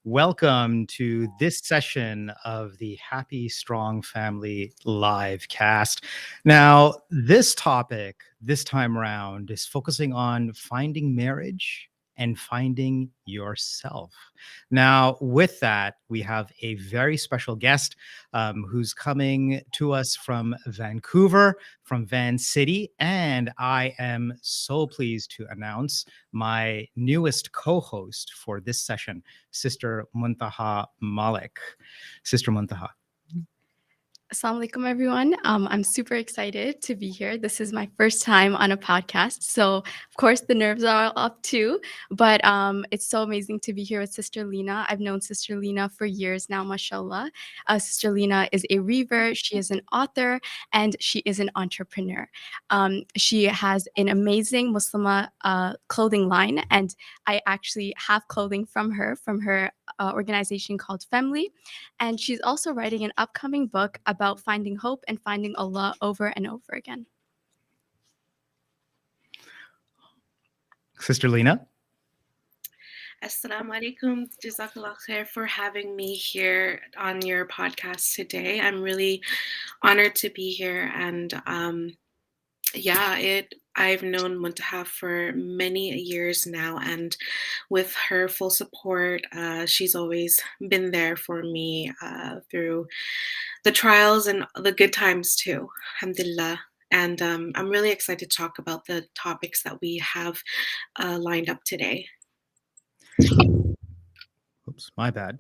Welcome to this session of the Happy Strong Family live cast. Now, this topic this time around is focusing on finding marriage and finding yourself. Now, with that, we have a very special guest who's coming to us from Vancouver, from Van City, and I am so pleased to announce my newest co-host for this session, Sister Muntaha Malik. Sister Muntaha. Assalamu alaikum, everyone. I'm super excited to be here. This is my first time on a podcast. So, of course, the nerves are up too. But it's so amazing to be here with Sister Lena. I've known Sister Lena for years now, mashallah. Sister Lena is a reaver. She is an author, and she is an entrepreneur. She has an amazing Muslimah clothing line. And I actually have clothing from her organization called Family. And she's also writing an upcoming book about finding hope and finding Allah over and over again. Sister Lena. Assalamu alaikum. Jazakallah khair for having me here on your podcast today. I'm really honored to be here. And I've known Muntaha for many years now, and with her full support, she's always been there for me through the trials and the good times too, alhamdulillah. And I'm really excited to talk about the topics that we have lined up today. Oops, my bad.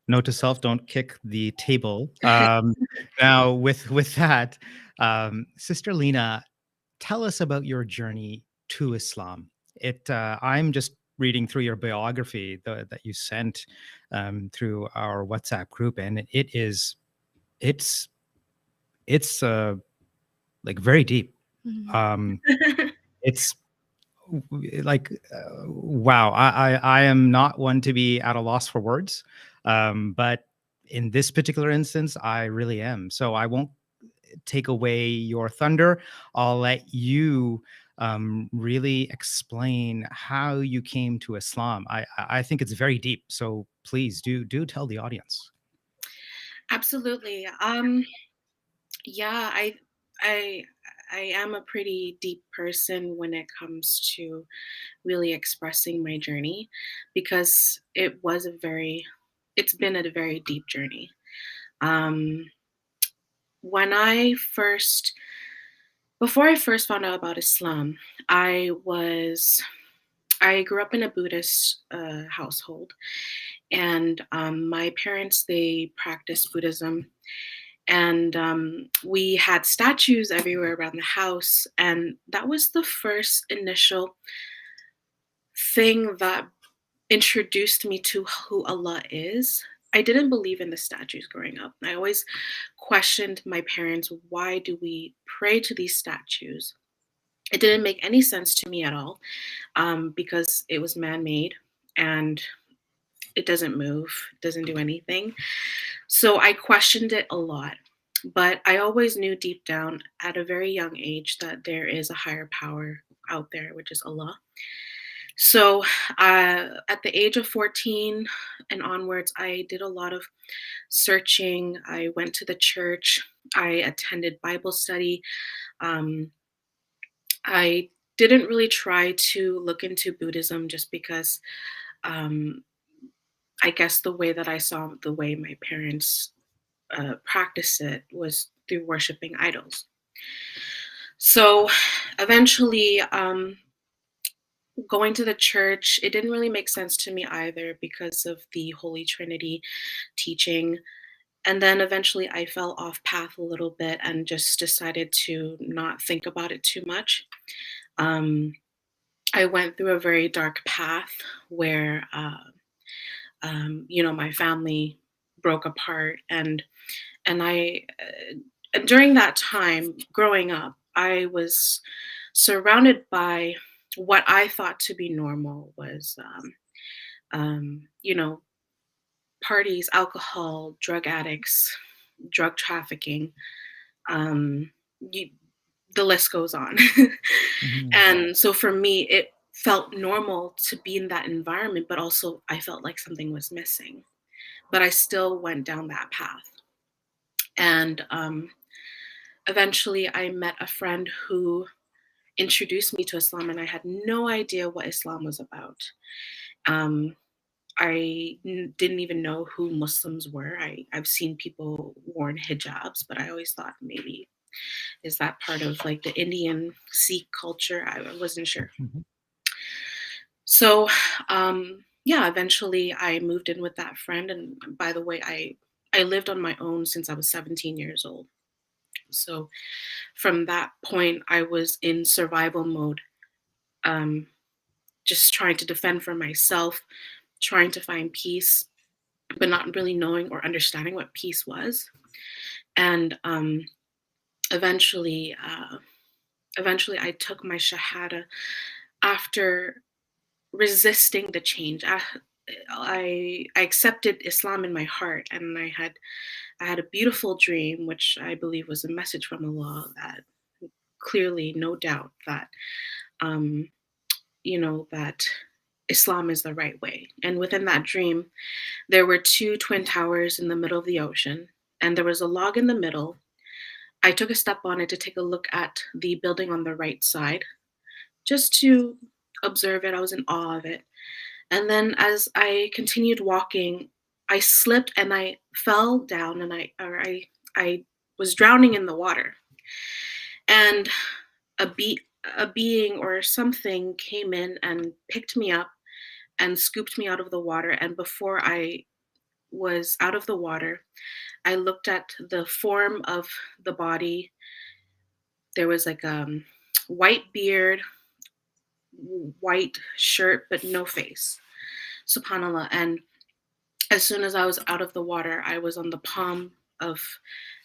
Note to self, don't kick the table. Now, with that, Sister Lena, tell us about your journey to Islam. I'm just reading through your biography that you sent through our WhatsApp group, and it's like very deep. It's like wow. I am not one to be at a loss for words, but in this particular instance, I really am. So I won't take away your thunder. I'll let you really explain how you came to Islam. I think it's very deep. So please do tell the audience. Absolutely. I am a pretty deep person when it comes to really expressing my journey, because it's been a very deep journey. Before I first found out about Islam, I grew up in a Buddhist household, and my parents, they practiced Buddhism, and we had statues everywhere around the house, and that was the first initial thing that introduced me to who Allah is. I didn't believe in the statues growing up. I always questioned my parents, why do we pray to these statues? It didn't make any sense to me at all, because it was man-made and it doesn't move, doesn't do anything. So I questioned it a lot. But I always knew deep down at a very young age that there is a higher power out there, which is Allah. So at the age of 14 and onwards, I did a lot of searching. I went to the church. I attended Bible study. I didn't really try to look into Buddhism just because I guess the way that I saw the way my parents practice it was through worshiping idols. So eventually, going to the church, it didn't really make sense to me either because of the Holy Trinity teaching. And then eventually I fell off path a little bit and just decided to not think about it too much. I went through a very dark path where, my family broke apart, and during that time growing up, I was surrounded by what I thought to be normal was, parties, alcohol, drug addicts, drug trafficking. The list goes on. And so for me, felt normal to be in that environment, but also I felt like something was missing. But I still went down that path. And eventually I met a friend who introduced me to Islam, and I had no idea what Islam was about. Um, didn't even know who Muslims were. I've seen people worn hijabs, but I always thought maybe is that part of like the Indian Sikh culture? I wasn't sure. Mhm. So, yeah, eventually I moved in with that friend. And by the way, I lived on my own since I was 17 years old. So from that point, I was in survival mode, um, just trying to defend for myself, trying to find peace, but not really knowing or understanding what peace was. And eventually, eventually, I took my shahada after resisting the change. I accepted Islam in my heart, and I had a beautiful dream, which I believe was a message from Allah that clearly, no doubt, that um, that Islam is the right way. And within that dream, there were two twin towers in the middle of the ocean, and there was a log in the middle. I took a step on it to take a look at the building on the right side, just to observe it. I was in awe of it. And then as I continued walking, I slipped and I fell down, and I was drowning in the water. And a be a being or something came in and picked me up and scooped me out of the water. And before I was out of the water, I looked at the form of the body. There was like white beard, white shirt, but no face. Subhanallah. And as soon as I was out of the water, I was on the palm of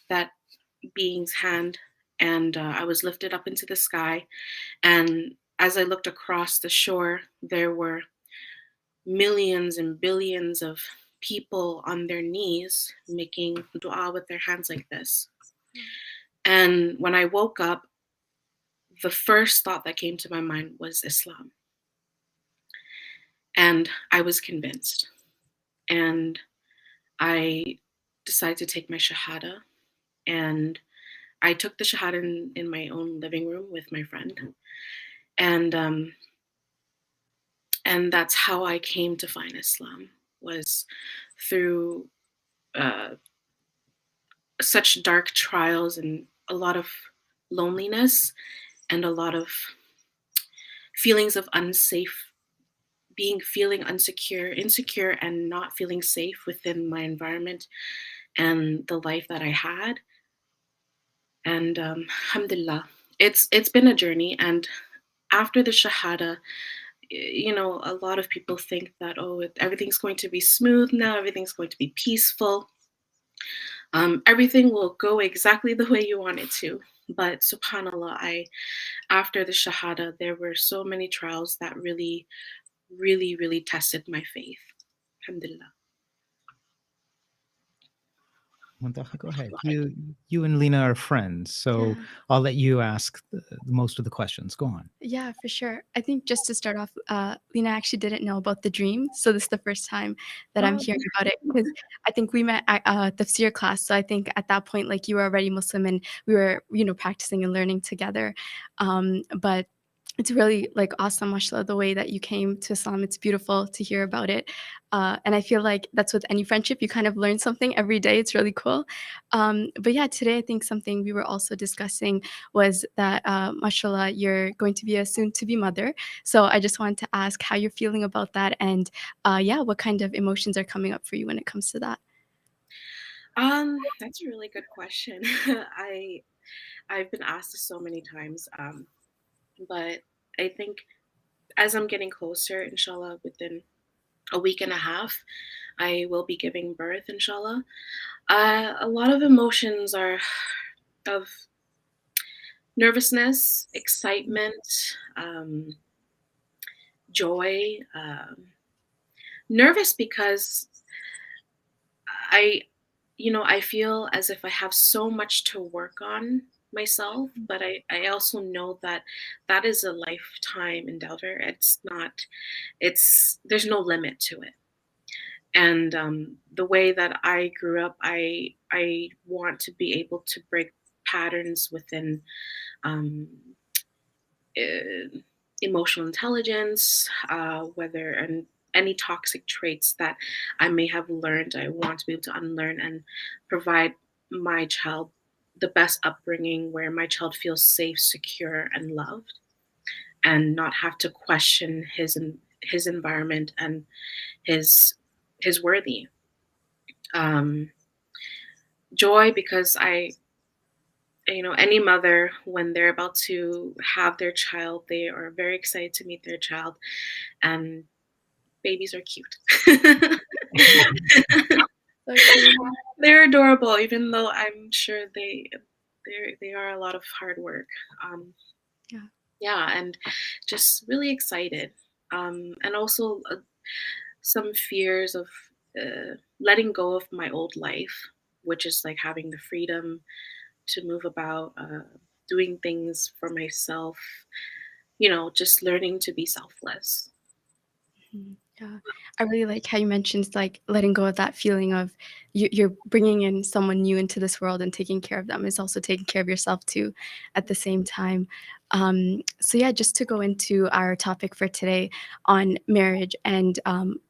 that being's hand, and I was lifted up into the sky. And as I looked across the shore, there were millions and billions of people on their knees making dua with their hands like this. And when I woke up, the first thought that came to my mind was Islam. And I was convinced. And I decided to take my shahada. And I took the shahada in my own living room with my friend. And and that's how I came to find Islam, was through uh, such dark trials and a lot of loneliness and a lot of feelings of unsafe, feeling insecure and not feeling safe within my environment and the life that I had. And alhamdulillah, it's been a journey. And after the shahada, a lot of people think that, oh, everything's going to be smooth now, everything's going to be peaceful, everything will go exactly the way you want it to. But subhanallah, after the shahada, there were so many trials that really, really, really tested my faith. Alhamdulillah. Muntaha, go ahead. You and Lena are friends, so Yeah. I'll let you ask most of the questions. Go on. Yeah, for sure. I think just to start off, Lena actually didn't know about the dream, so this is the first time that I'm Oh, hearing about it, because I think we met at tafsir class. So I think at that point, like, you were already Muslim, and we were, practicing and learning together. But it's really, like, awesome, mashallah, the way that you came to Islam. It's beautiful to hear about it. And I feel like that's with any friendship. You kind of learn something every day. It's really cool. But yeah, today I think something we were also discussing was that, mashallah, you're going to be a soon-to-be mother. So I just wanted to ask how you're feeling about that, and yeah, what kind of emotions are coming up for you when it comes to that? that's a really good question. I've been asked this so many times, but I think as I'm getting closer, inshallah, within a week and a half, I will be giving birth, inshallah. A lot of emotions are of nervousness, excitement, um, joy, nervous because I I feel as if I have so much to work on myself, but I also know that that is a lifetime endeavor. It's not, there's no limit to it. And the way that I grew up, I want to be able to break patterns within um, uh, emotional intelligence, whether and any toxic traits that I may have learned. I want to be able to unlearn and provide my child the best upbringing where my child feels safe, secure, and loved, and not have to question his environment and his worthy. Um, Joy, because any mother, when they're about to have their child, they are very excited to meet their child, and babies are cute. So cute. They're adorable, even though I'm sure they are a lot of hard work. Um, Yeah. yeah, and just really excited, and also some fears of letting go of my old life, which is like having the freedom to move about, doing things for myself, just learning to be selfless. Yeah, I really like how you mentioned like letting go of that feeling of you're bringing in someone new into this world, and taking care of them is also taking care of yourself too at the same time. So yeah, just to go into our topic for today on marriage, and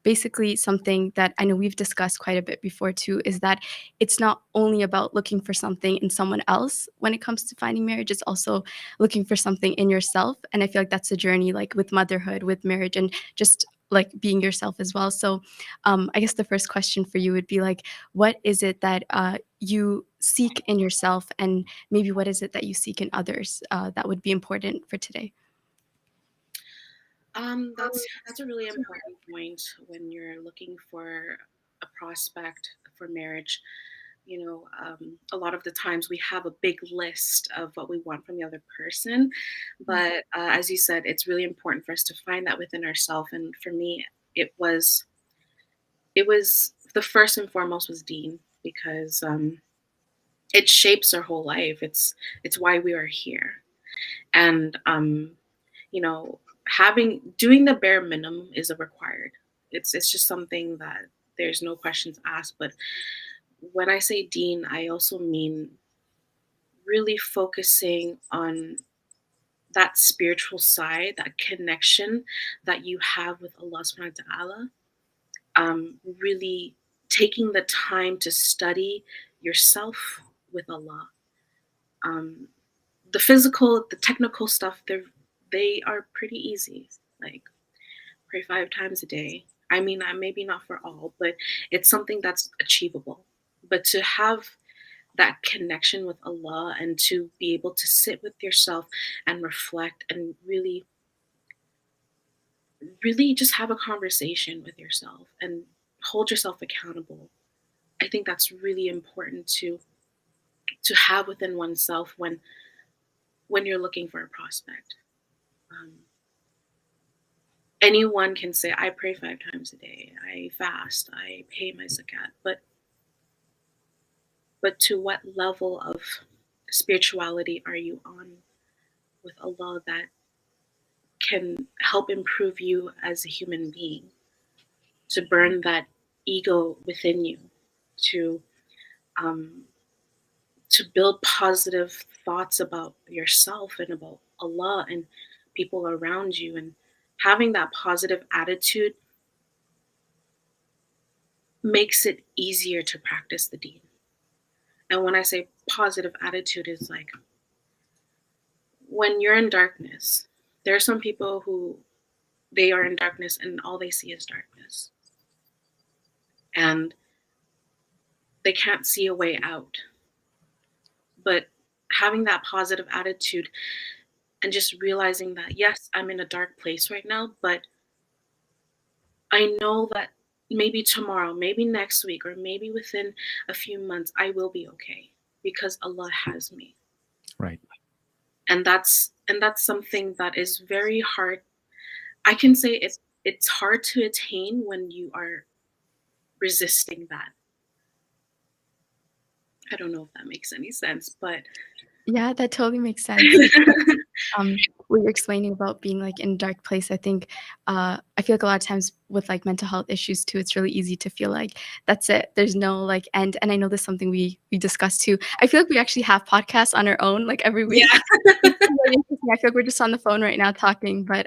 basically something that I know we've discussed quite a bit before too, is that it's not only about looking for something in someone else when it comes to finding marriage, it's also looking for something in yourself. And I feel like that's a journey, like with motherhood, with marriage, and just like being yourself as well. So I guess the first question for you would be like, what is it that you seek in yourself, and maybe what is it that you seek in others that would be important for today? That's a really important point when you're looking for a prospect for marriage. A lot of the times we have a big list of what we want from the other person, but as you said, it's really important for us to find that within ourselves. And for me, it was the first and foremost was Dean, because it shapes our whole life. It's why we are here, and having doing the bare minimum is a required. It's just something that there's no questions asked. But when I say Dean, I also mean really focusing on that spiritual side, that connection that you have with Allah-swt. Really taking the time to study yourself with Allah. Um, the technical stuff, they are pretty easy. Like, pray 5 times a day. I mean, maybe not for all, but it's something that's achievable. But to have that connection with Allah, and to be able to sit with yourself and reflect and really, really just have a conversation with yourself and hold yourself accountable. I think that's really important to have within oneself when you're looking for a prospect. Um, Anyone can say, I pray 5 times a day, I fast, I pay my zakat, but to what level of spirituality are you on with Allah that can help improve you as a human being, to burn that ego within you, to um, to build positive thoughts about yourself and about Allah and people around you, and having that positive attitude makes it easier to practice the deen. And when I say positive attitude, is like when you're in darkness, there are some people who they are in darkness and all they see is darkness. And they can't see a way out. But having that positive attitude and just realizing that, yes, I'm in a dark place right now, but I know that maybe tomorrow, maybe next week, or maybe within a few months, I will be okay because Allah has me. Right. And that's something that is very hard. I can say it's hard to attain when you are resisting that. I don't know if that makes any sense, but Yeah, that totally makes sense. Um, what you're explaining about being, like, in a dark place, I think, I feel like a lot of times with, like, mental health issues too, it's really easy to feel like that's it. There's no, like, end, and I know this is something we discussed too. I feel like we actually have podcasts on our own, like, every week. Yeah. It's really interesting. I feel like we're just on the phone right now talking, but,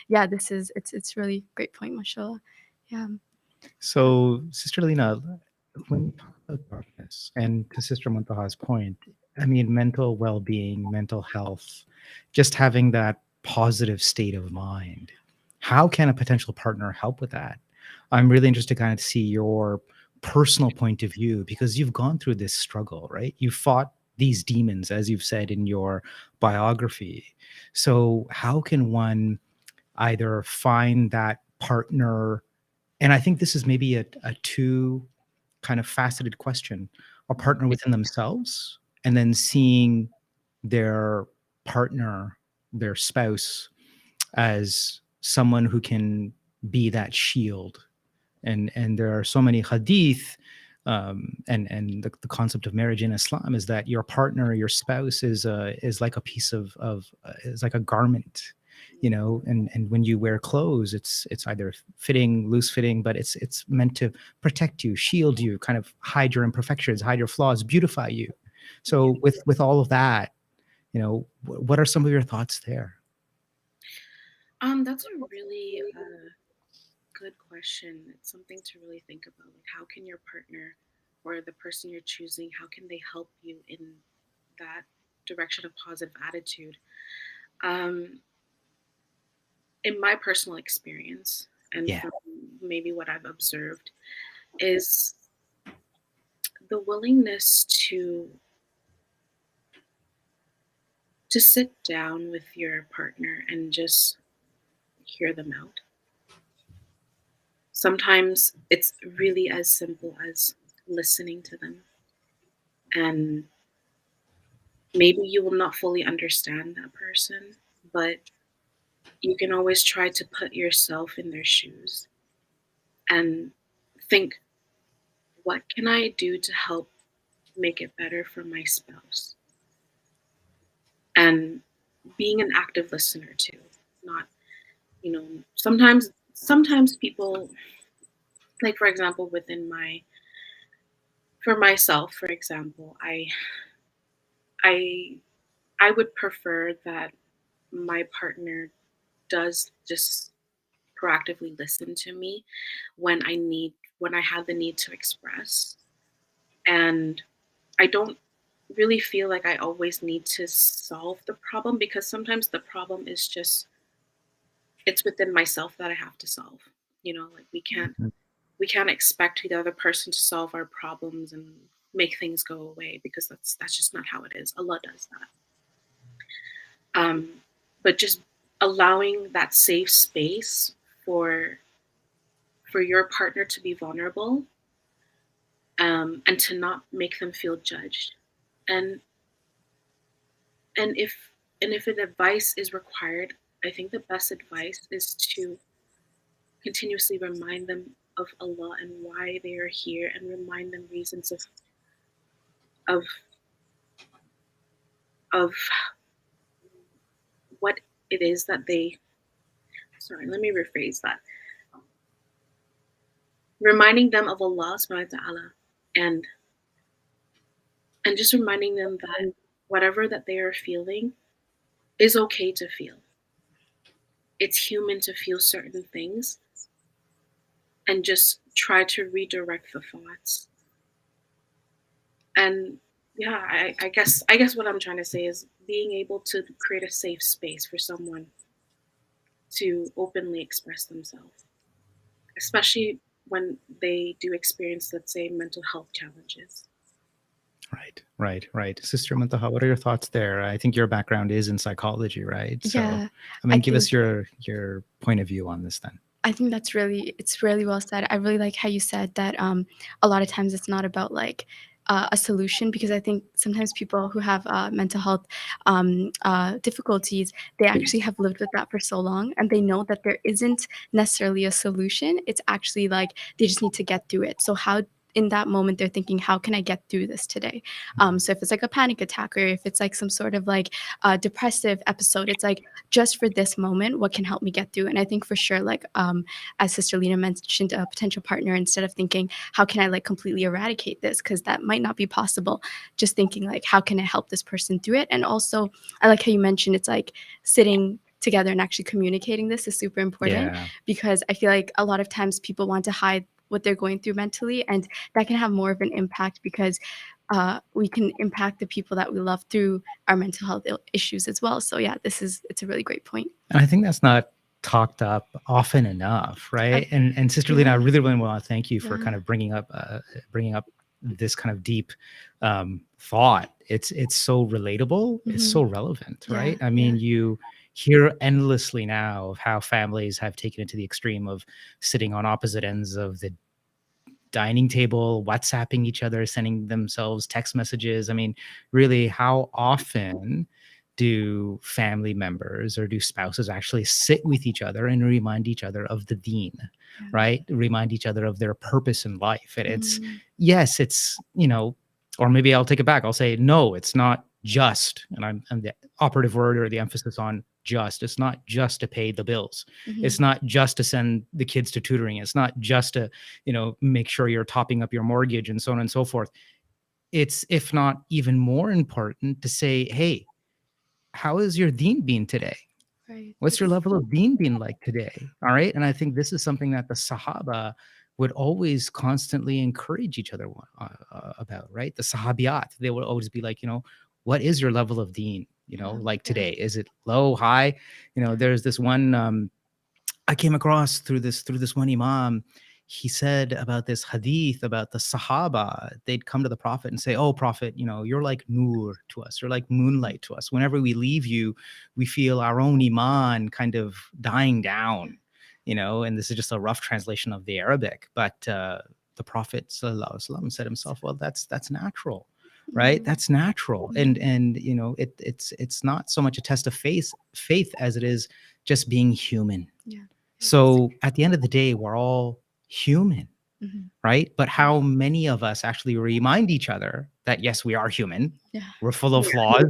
yeah, this is it's really great point, mashallah. Yeah, So, Sister Lena, when you talk about darkness, and to Sister Muntaha's point, I mean, mental well being, mental health, just having that positive state of mind, how can a potential partner help with that? I'm really interested to kind of see your personal point of view because you've gone through this struggle, right? You fought these demons, as you've said in your biography. So, how can one either find that partner, and I think this is maybe a two kind of faceted question, a partner within themselves, and then seeing their partner, their spouse, as someone who can be that shield. And there are so many hadith, and the concept of marriage in Islam is that your partner, your spouse, is like a piece of is like a garment, and when you wear clothes, it's either fitting, loose fitting, but it's meant to protect you, shield you, kind of hide your imperfections, hide your flaws, beautify you. So with all of that, what are some of your thoughts there? That's a really good question. It's something to really think about. Like, how can your partner or the person you're choosing, how can they help you in that direction of positive attitude? Um, in my personal experience, and Yeah. from maybe what I've observed, is the willingness to sit down with your partner and just hear them out. Sometimes it's really as simple as listening to them. And maybe you will not fully understand that person, but you can always try to put yourself in their shoes and think, what can I do to help make it better for my spouse? And being an active listener too, not, sometimes people, like for example, for myself, for example, I I would prefer that my partner does just proactively listen to me when I have the need to express. And I don't really feel like I always need to solve the problem, because sometimes the problem is just it's within myself that I have to solve. Like we can't expect the other person to solve our problems and make things go away, because that's just not how it is. Allah does that. But just allowing that safe space for your partner to be vulnerable, and to not make them feel judged. And and if an advice is required, I think the best advice is to continuously remind them of Allah and why they are here, and remind them reasons of of what it is that they sorry, let me rephrase that. Reminding them of Allah-swt, and and just reminding them that whatever that they are feeling is okay to feel. It's human to feel certain things, and just try to redirect the thoughts. And yeah, I guess what I'm trying to say is being able to create a safe space for someone to openly express themselves, especially when they do experience, let's say, mental health challenges. Right. Sister Muntaha, what are your thoughts there? I think your background is in psychology, right? So, yeah. I mean, I give us think your point of view on this then. I think it's really well said. I really like how you said that a lot of times it's not about like a solution, because I think sometimes people who have mental health difficulties, they actually have lived with that for so long, and they know that there isn't necessarily a solution. It's actually like they just need to get through it. So how in that moment they're thinking, how can I get through this today? So if it's like a panic attack, or if it's like some sort of like depressive episode, it's like, just for this moment, what can help me get through? And I think for sure, like as Sister Lena mentioned, a potential partner, instead of thinking, how can I like completely eradicate this, because that might not be possible, just thinking like, how can I help this person through it? And also, I like how you mentioned it's like sitting together and actually communicating this is super important, Yeah. because I feel like a lot of times people want to hide what they're going through mentally, and that can have more of an impact, because we can impact the people that we love through our mental health issues as well. So yeah, it's a really great point. And I think that's not talked up often enough, right? And Sister Lena, I Yeah. really, really want to thank you for Yeah. kind of bringing up this kind of deep thought. It's so relatable. It's so relevant, Yeah, right? I mean, you hear endlessly now of how families have taken it to the extreme of sitting on opposite ends of the dining table, WhatsApping each other, sending themselves text messages. I mean, really, how often do family members or do spouses actually sit with each other and remind each other of the deen, Yeah. right? Remind each other of their purpose in life. And it's, Mm. yes, it's, or maybe I'll take it back. I'll say, no, it's not just, and I'm the operative word or the emphasis on just. It's not just to pay the bills. It's not just to send the kids to tutoring. It's not just to, make sure you're topping up your mortgage and so on and so forth. It's, if not even more important, to say, hey, how is your deen been today? Right. What's your level of deen been like today? All right. And I think this is something that the Sahaba would always constantly encourage each other about, right? The Sahabiyat, they would always be like, what is your level of deen? Like today, is it low, high? There's this one I came across through this one imam. He said about this hadith about the Sahaba. They'd come to the Prophet and say, "Oh, Prophet, you're like Noor to us. You're like moonlight to us. Whenever we leave you, we feel our own iman kind of dying down." And this is just a rough translation of the Arabic, but the Prophet sallallahu alaihi wasallam said himself, "Well, that's natural." Right, that's natural, and it's not so much a test of faith as it is just being human. Yeah. So at the end of the day, we're all human, right? But how many of us actually remind each other that, yes, we are human. Yeah. We're full of flaws.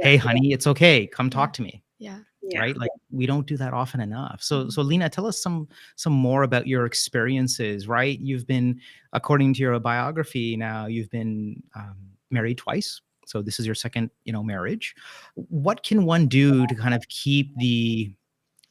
Hey, honey, it's okay. Come talk to me. Yeah. Yeah. Right? Like, we don't do that often enough. So Lena, tell us some more about your experiences, right? You've been, according to your biography now, you've been married twice. So this is your second, marriage. What can one do to kind of keep the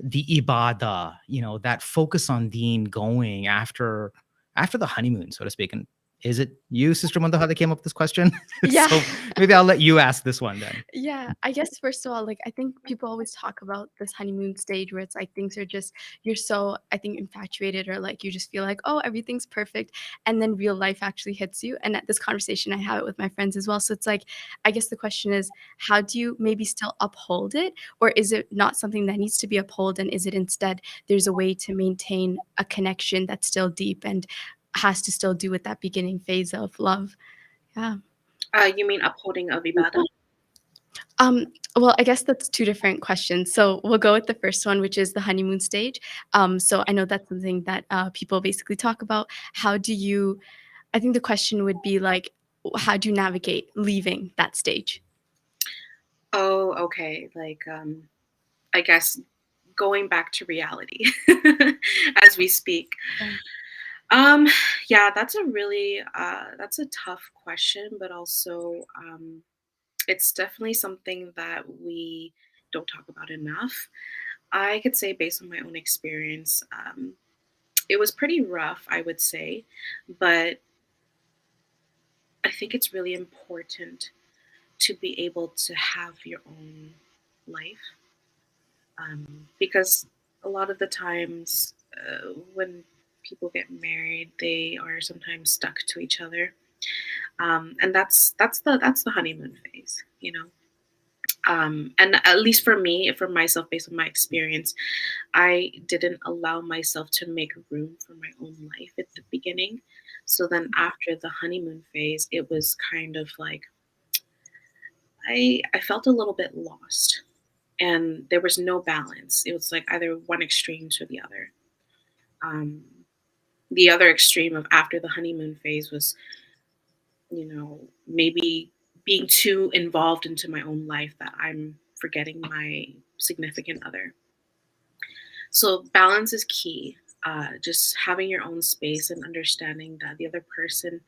ibadah, that focus on deen going after the honeymoon, so to speak? And is it you, Sister Muntaha, that came up with this question? Yeah. So maybe I'll let you ask this one then. Yeah, I guess first of all, like I think people always talk about this honeymoon stage where it's like things are just, you're so, I think, infatuated, or like you just feel like, oh, everything's perfect, and then real life actually hits you. And at this conversation, I have it with my friends as well. So it's like, I guess the question is, how do you maybe still uphold it, or is it not something that needs to be upheld, and is it instead there's a way to maintain a connection that's still deep and has to still do with that beginning phase of love? Yeah. You mean upholding of ibadah? Well, I guess that's two different questions. So we'll go with the first one, which is the honeymoon stage. So I know that's something that people basically talk about. How do you, I think the question would be like, how do you navigate leaving that stage? Oh, okay. Like, I guess going back to reality as we speak. Yeah, that's a really that's a tough question, but also it's definitely something that we don't talk about enough. I could say, based on my own experience, it was pretty rough, I would say, but I think it's really important to be able to have your own life, because a lot of the times when people get married, they are sometimes stuck to each other, and that's the honeymoon phase, you know. And at least for me, for myself, based on my experience, I didn't allow myself to make room for my own life at the beginning. So then after the honeymoon phase, it was kind of like I felt a little bit lost, and there was no balance. It was like either one extreme to the other. Um, The other extreme of after the honeymoon phase was, maybe being too involved into my own life that I'm forgetting my significant other. So balance is key. Just having your own space and understanding that the other person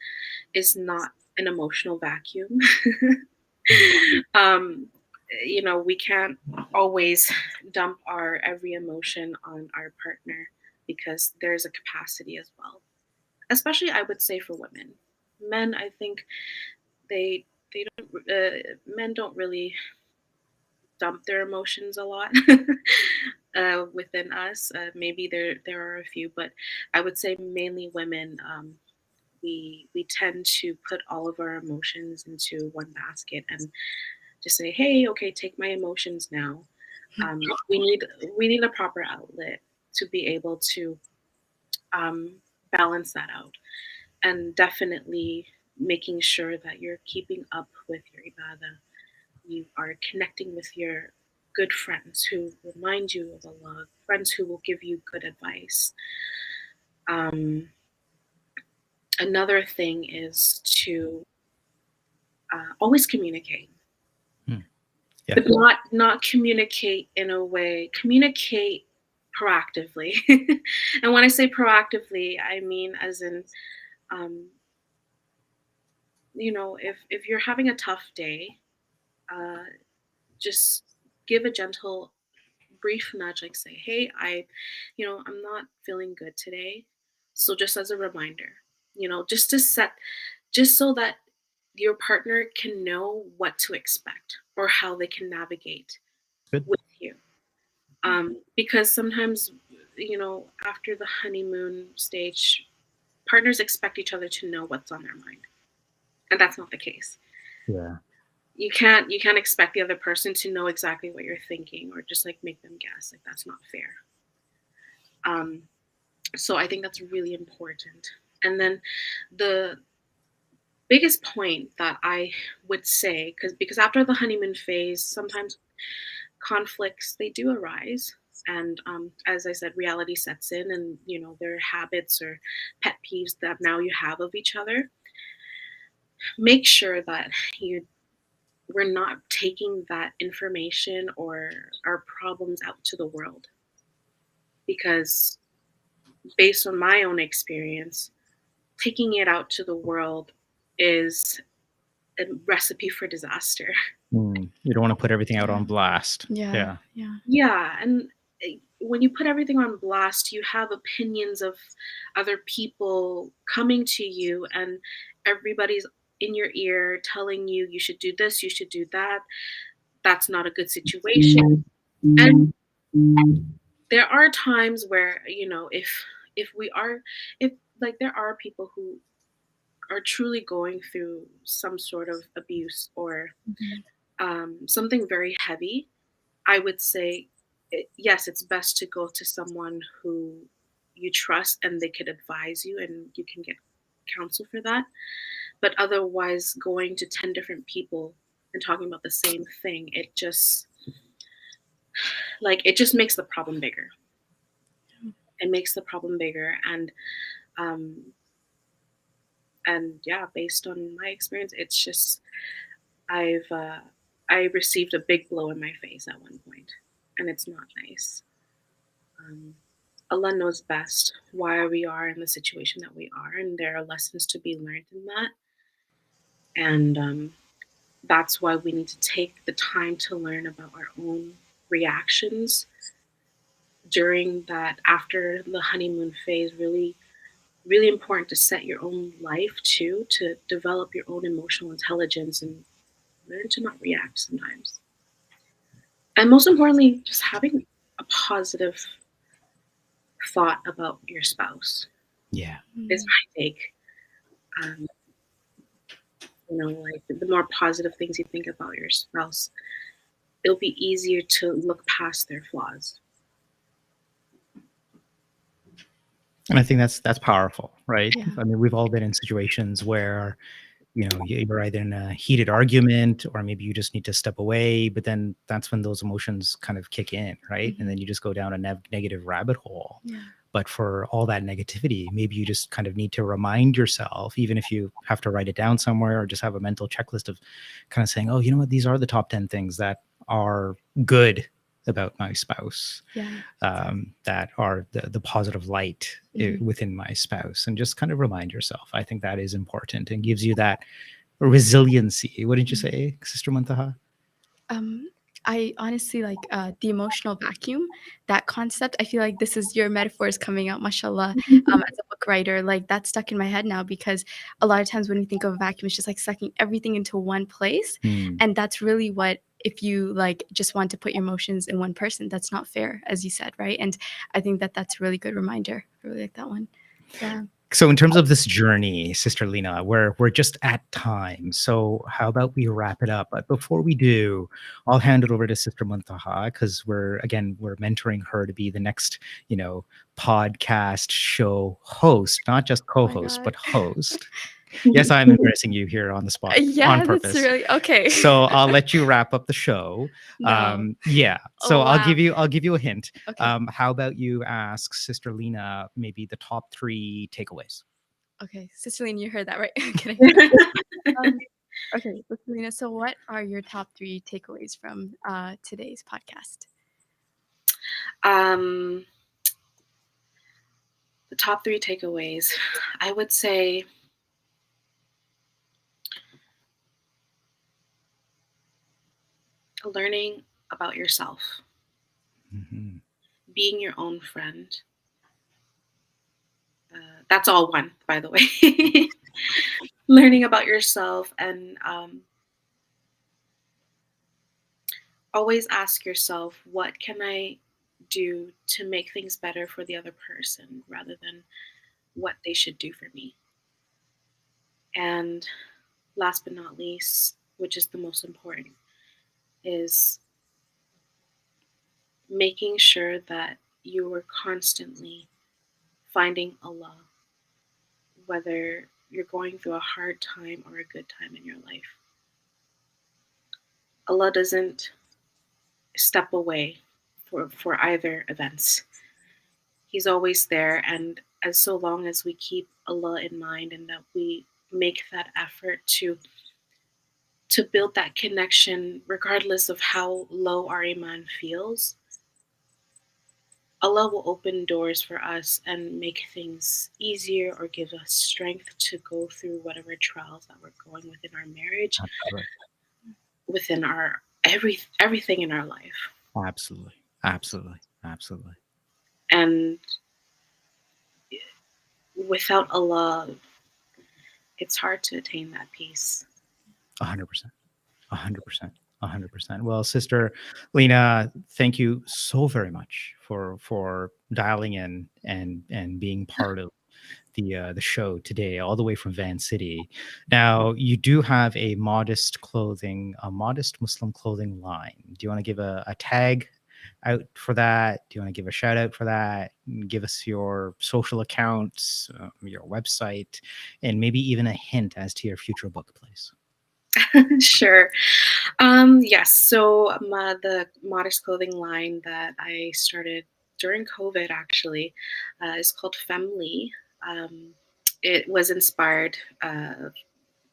is not an emotional vacuum. um, we can't always dump our every emotion on our partner because there's a capacity as well. Especially, I would say, for women. Men, I think they don't. Men don't really dump their emotions a lot within us. Maybe there are a few, but I would say mainly women. We tend to put all of our emotions into one basket and just say, "Hey, okay, take my emotions now." Um, we need we need a proper outlet to be able to um, balance that out, and definitely making sure that you're keeping up with your ibadah. You are connecting with your good friends who remind you of Allah, friends who will give you good advice. Um, Another thing is to always communicate, Hmm. Yeah. but not communicate in a way. Communicate proactively, and when I say proactively, I mean as in, um, if you're having a tough day, uh, just give a gentle brief nudge, like say, "Hey, I'm not feeling good today." So just as a reminder, just to set, just so that your partner can know what to expect or how they can navigate Good. with you. Because sometimes, after the honeymoon stage, partners expect each other to know what's on their mind, and that's not the case. Yeah. You can't expect the other person to know exactly what you're thinking or just like make them guess. Like, that's not fair. Um, so I think that's really important. And then the biggest point that I would say, because after the honeymoon phase, sometimes conflicts they do arise, and as I said, reality sets in, and there are habits or pet peeves that now you have of each other. Make sure that you we're not taking that information or our problems out to the world, because based on my own experience, taking it out to the world is a recipe for disaster. You don't want to put everything out on Yeah. blast. Yeah. Yeah. Yeah, and when you put everything on blast, you have opinions of other people coming to you, and everybody's in your ear telling you you should do this, you should do that. That's not a good situation. And there are times where, if we are, if like there are people who are truly going through some sort of abuse or Mhm. something very heavy, I would say, yes, it's best to go to someone who you trust and they could advise you and you can get counsel for that. But otherwise, going to 10 different people and talking about the same thing, it just makes the problem bigger. It makes the problem bigger. Um, and yeah, based on my experience, it's just, I've, I received a big blow in my face at one point, and it's not nice. Um, Allah knows best why we are in the situation that we are, and there are lessons to be learned in that. And that's why we need to take the time to learn about our own reactions during that after the honeymoon phase. Really, really important to set your own life too, to develop your own emotional intelligence and learn to not react sometimes. And most importantly, just having a positive thought about your spouse Yeah. is my take. Um, like the more positive things you think about your spouse, it'll be easier to look past their flaws. And I think that's powerful, right? Yeah. I mean, we've all been in situations where, you're either in a heated argument or maybe you just need to step away, but then that's when those emotions kind of kick in, right? And then you just go down a negative rabbit hole. Yeah. But for all that negativity, maybe you just kind of need to remind yourself, even if you have to write it down somewhere or just have a mental checklist of kind of saying, oh, you know what, these are the top 10 things that are good about my spouse, Yeah. that are the positive light within my spouse, and just kind of remind yourself. I think that is important and gives you that resiliency. Wouldn't you say, Sister Muntaha? I honestly like the emotional vacuum, that concept. I feel like this is your metaphors coming out, mashallah, as a book writer. Like that's stuck in my head now, because a lot of times when you think of a vacuum, it's just like sucking everything into one place. And that's really what, if you like just want to put your emotions in one person, that's not fair, as you said, right? And I think that that's a really good reminder. I really like that one. Yeah. So in terms of this journey, Sister Lena, we're just at time. So how about we wrap it up? But before we do, I'll hand it over to Sister Muntaha, because we're mentoring her to be the next, podcast show host, not just co-host, but host. Yes, I'm embarrassing you here on the spot on Yeah, that's purpose. really okay. So I'll let you wrap up the show. No. Yeah. So Oh, I'll wow. give you a hint. Okay. How about you ask Sister Lena maybe the top 3 takeaways? Okay, Sister Lena, you heard that right? Kidding. Okay, Sister Lena, so what are your top 3 takeaways from today's podcast? The top 3 takeaways, I would say learning about yourself, being your own friend. That's all one, by the way. Learning about yourself, and always ask yourself, what can I do to make things better for the other person rather than what they should do for me. And last but not least, which is the most important, is making sure that you are constantly finding Allah, whether you're going through a hard time or a good time in your life. Allah doesn't step away for either events. He's always there, and as so long as we keep Allah in mind and that we make that effort to build that connection, regardless of how low our iman feels, Allah will open doors for us and make things easier or give us strength to go through whatever trials that we're going within our marriage, within our everything in our life. Absolutely. And without Allah, it's hard to attain that peace. 100%. Well, Sister Lena, thank you so very much for dialing in and being part of the show today, all the way from Van City. Now, you do have a modest Muslim clothing line. Do you want to give a tag out for that? Do you want to give a shout out for that? Give us your social accounts, your website, and maybe even a hint as to your future book, please. Sure. Yes. So the modest clothing line that I started during COVID actually is called Femly. It was inspired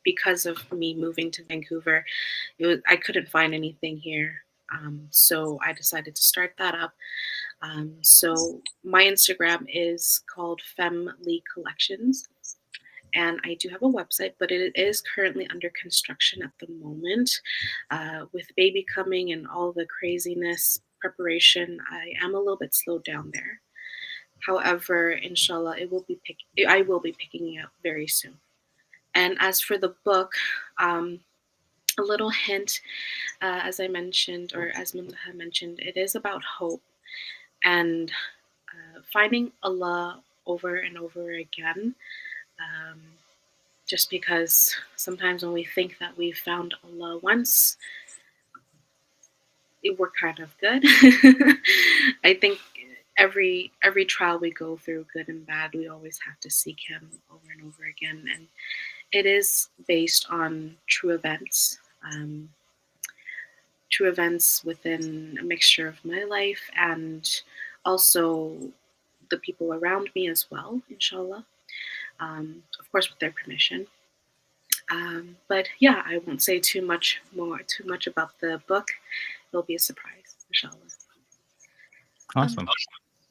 because of me moving to Vancouver. I couldn't find anything here. So I decided to start that up. So my Instagram is called Femly Collections. And I do have a website, but it is currently under construction at the moment. With baby coming and all the craziness preparation, I am a little bit slowed down there. However, inshallah, I will be picking it up very soon. And as for the book, a little hint, as I mentioned, or as Muntaha mentioned, it is about hope and finding Allah over and over again. Just because sometimes when we think that we've found Allah once, we're kind of good. I think every trial we go through, good and bad, we always have to seek Him over and over again. And it is based on true events within a mixture of my life and also the people around me as well, inshallah. Of course, with their permission. But yeah, I won't say too much about the book. It'll be a surprise, inshallah. Awesome.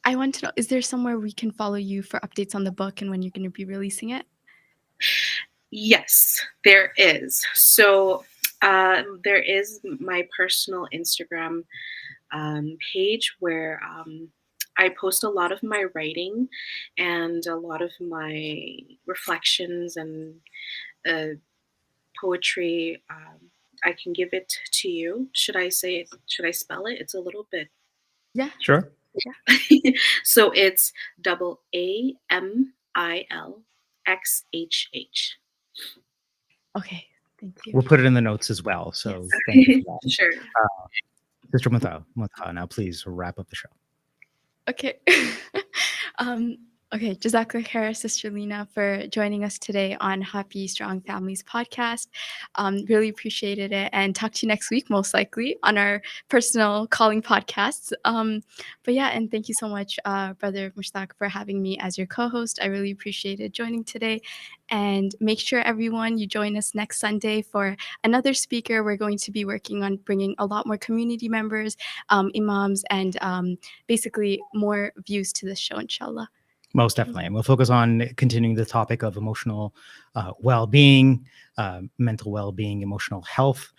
I want to know, is there somewhere we can follow you for updates on the book and when you're going to be releasing it? Yes, there is. So there is my personal Instagram page where I post a lot of my writing and a lot of my reflections and poetry. I can give it to you. Should I say it? Should I spell it? It's a little bit. Yeah. Sure. So it's AMILXHH. Okay. Thank you. We'll put it in the notes as well. So Yes. thank you for that. Sure. Sister Mutha, now please wrap up the show. Okay. Okay, Jazakallah khair, Sister Lena, for joining us today on Happy Strong Families podcast. Really appreciated it, and talk to you next week, most likely, on our personal calling podcasts. But yeah, and thank you so much, Brother Mushtaq, for having me as your co-host. I really appreciated joining today. And make sure, everyone, you join us next Sunday for another speaker. We're going to be working on bringing a lot more community members, imams, and basically more views to this show, inshallah. Most definitely. And we'll focus on continuing the topic of emotional well-being, mental well-being, emotional health,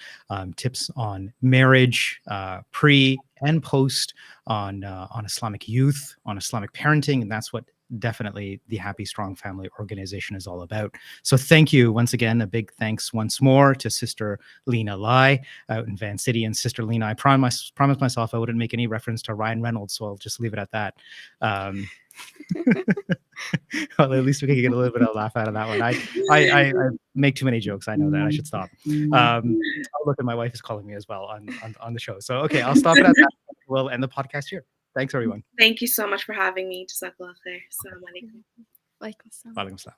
tips on marriage, pre and post, on Islamic youth, on Islamic parenting. And that's what definitely the Happy Strong Family organization is all about. So thank you once again. A big thanks once more to Sister Lena Lai out in Van City. And Sister Lena, I promised myself I wouldn't make any reference to Ryan Reynolds, so I'll just leave it at that. Well, at least we can get a little bit of a laugh out of that one. I make too many jokes. I know that. I should stop. Oh, look, and my wife is calling me as well on the show. So, okay, I'll stop it at that. We'll end the podcast here. Thanks, everyone. Thank you so much for having me. Jazakallah khair. Assalamu alaikum. Walaikum assalam. Walaikum assalam.